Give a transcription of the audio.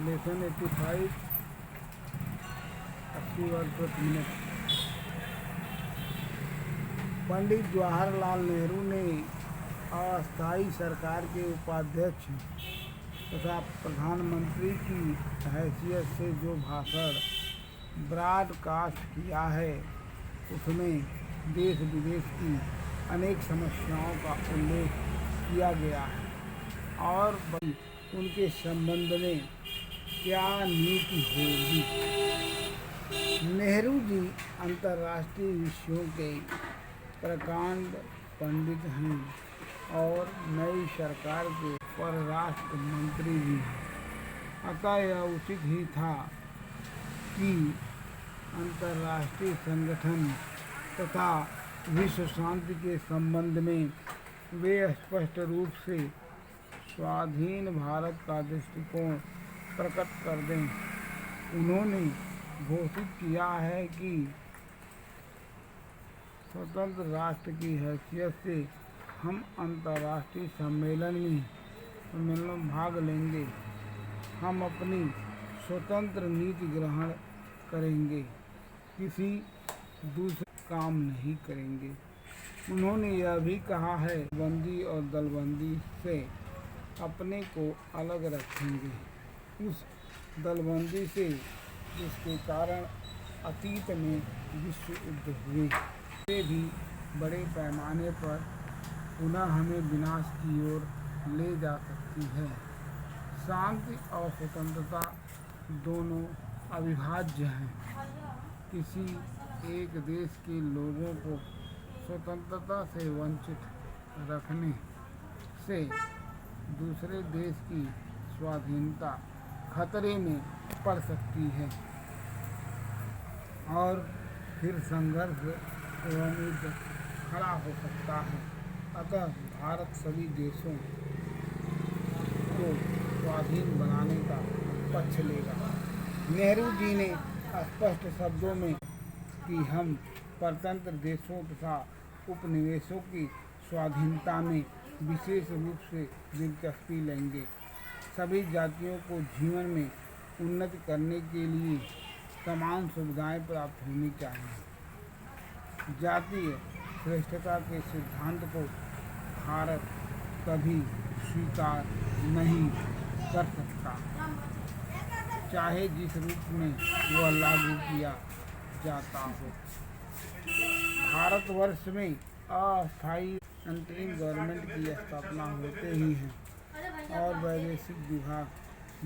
Lesson 85 80 word प्रति minute. Pandit Jawaharlal Nehru ने अस्थायी सरकार के उपाध्यक्ष तथा प्रधानमंत्री की हैसियत से जो भाषण ब्रॉडकास्ट किया है उसमें देश विदेश की अनेक समस्याओं का उल्लेख किया गया है और उनके संबंध में क्या नीति होगी। नेहरू जी अंतर्राष्ट्रीय विषयों के प्रकांड पंडित हैं और नई सरकार के परराष्ट्र मंत्री भी हैं। अतः यह उचित ही था कि अंतर्राष्ट्रीय संगठन तथा विश्व शांति के संबंध में वे स्पष्ट रूप से स्वाधीन भारत का दृष्टिकोण प्रकट कर दें। उन्होंने घोषित किया है कि स्वतंत्र राष्ट्र की हैसियत से हम अंतर्राष्ट्रीय सम्मेलन में भाग लेंगे। हम अपनी स्वतंत्र नीति ग्रहण करेंगे, किसी दूसरे काम नहीं करेंगे। उन्होंने यह भी कहा है बंदी और दलबंदी से अपने को अलग रखेंगे। उस दलबंदी से जिसके कारण अतीत में विश्व युद्ध हुए वे भी बड़े पैमाने पर पुनः हमें विनाश की ओर ले जा सकती है। शांति और स्वतंत्रता दोनों अविभाज्य हैं। किसी एक देश के लोगों को स्वतंत्रता से वंचित रखने से दूसरे देश की स्वाधीनता खतरे में पड़ सकती है और फिर संघर्ष एवं युद्ध खड़ा हो सकता है। अतः भारत सभी देशों को स्वाधीन बनाने का पक्ष लेगा। नेहरू जी ने स्पष्ट शब्दों में कि हम परतंत्र देशों तथा उपनिवेशों की स्वाधीनता में विशेष रूप से दिलचस्पी लेंगे। सभी जातियों को जीवन में उन्नति करने के लिए समान सुविधाएं प्राप्त होनी चाहिए। जातीय श्रेष्ठता के सिद्धांत को भारत कभी स्वीकार नहीं कर सकता, चाहे जिस रूप में वह लागू किया जाता हो। भारतवर्ष में अस्थायी अंतरिम गवर्नमेंट की स्थापना होते ही है और वैदेशिक विभाग